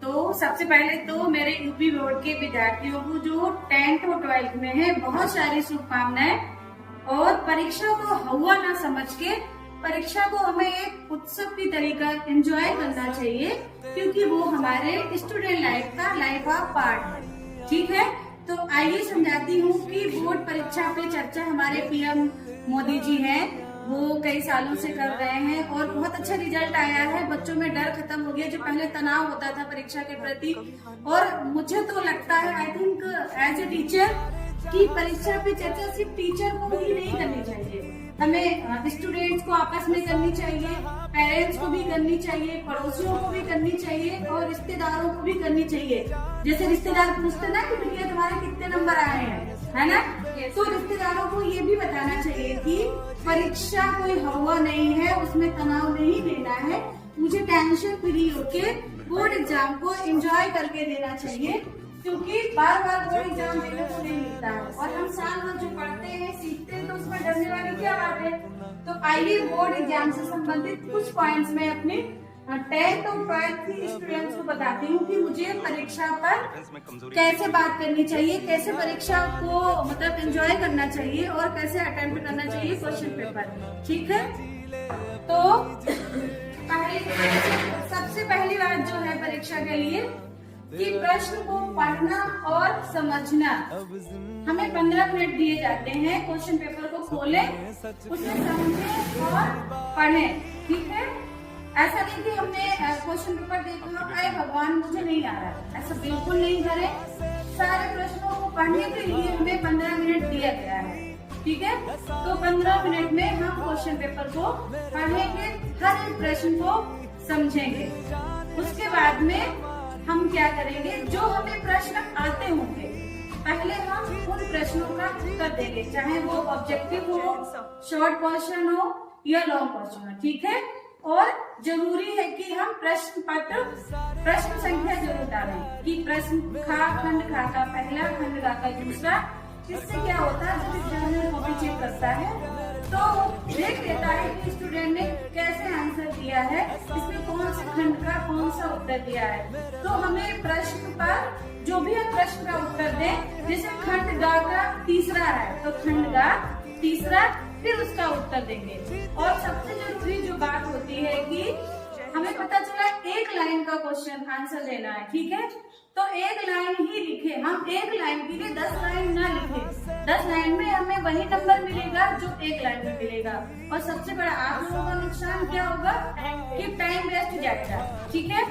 तो सबसे पहले तो मेरे यूपी बोर्ड के विद्यार्थियों को जो 10th और 12th में है, बहुत सारी शुभकामनाएं। और परीक्षा को हवा ना समझ के परीक्षा को हमें एक उत्सव की तरीका एंजॉय करना चाहिए, क्योंकि वो हमारे स्टूडेंट लाइफ का पार्ट है। ठीक है, तो आइए समझाती हूँ कि बोर्ड परीक्षा पे चर्चा हमारे पीएम मोदी जी हैं, वो कई सालों से कर रहे हैं और बहुत अच्छा रिजल्ट आया है। बच्चों में डर खत्म हो गया, जो पहले तनाव होता था परीक्षा के प्रति। और मुझे तो लगता है, I think as a teacher, कि परीक्षा पे चर्चा सिर्फ टीचर को ही नहीं करनी चाहिए, हमें स्टूडेंट्स को आपस में करनी चाहिए, पेरेंट्स को भी करनी चाहिए, पड़ोसियों को भी करनी चाहिए और रिश्तेदारों को भी करनी चाहिए। जैसे रिश्तेदार पूछते ना कि भैया तुम्हारे कितने नंबर आए हैं, है ना, तो रिश्तेदारों को ये भी बताना चाहिए कि परीक्षा कोई हवा नहीं है, उसमें तनाव नहीं लेना है, मुझे टेंशन फ्री होके बोर्ड एग्जाम को एंजॉय करके देना चाहिए, क्योंकि बार बार बोर्ड एग्जाम देने को नहीं मिलता है। और हम साल भर जो पढ़ते हैं सीखते हैं, तो उसमें डरने वाली क्या बात है। तो आइए बोर्ड एग्जाम से संबंधित कुछ पॉइंट्स में अपने 10th और 12th की स्टूडेंट्स को बताती हूँ कि मुझे परीक्षा पर कैसे बात करनी चाहिए, कैसे परीक्षा को मतलब एंजॉय करना चाहिए और कैसे अटेम्प्ट करना चाहिए क्वेश्चन पेपर। ठीक है, तो सबसे पहली बात जो है परीक्षा के लिए कि प्रश्न को पढ़ना और समझना। हमें 15 मिनट दिए जाते हैं, क्वेश्चन पेपर को खोलें, उसे समझें और पढ़ें। ठीक है, ऐसा नहीं कि हमने क्वेश्चन पेपर देखा, अरे भगवान मुझे नहीं आ रहा है, ऐसा बिल्कुल नहीं करें। सारे प्रश्नों को पढ़ने के लिए हमें 15 मिनट दिया गया है। ठीक है, तो 15 मिनट में हम क्वेश्चन पेपर को पढ़ेंगे, हर एक प्रश्न को समझेंगे। उसके बाद में हम क्या करेंगे, जो हमें प्रश्न आते होंगे पहले हम उन प्रश्नों का उत्तर देंगे, चाहे वो ऑब्जेक्टिव हो, शॉर्ट क्वेश्चन हो या लॉन्ग क्वेश्चन हो। ठीक है, और जरूरी है कि हम प्रश्न संख्या जरूर डालें कि प्रश्न खंड खा का पहला, खंड गा का दूसरा। इससे क्या होता है, जब एग्जामिनर कॉपी चेक करता है तो देख लेता है कि स्टूडेंट ने कैसे आंसर दिया है, इसमें कौन से खंड का कौन सा उत्तर दिया है। तो हमें प्रश्न पर जो भी हम प्रश्न का उत्तर दें, जैसे खंड गा का तीसरा है तो खंड गा तीसरा, फिर उसका उत्तर देंगे। और सबसे जरूरी जो बात होती है कि हमें पता चला एक लाइन का क्वेश्चन आंसर देना है। ठीक है, तो एक लाइन ही लिखे, हम एक लाइन के लिए 10 लाइन ना लिखे। 10 लाइन में हमें वही नंबर मिलेगा जो एक लाइन में मिलेगा। और सबसे बड़ा आप लोगों का नुकसान क्या होगा कि टाइम वेस्ट जाएगा। ठीक है।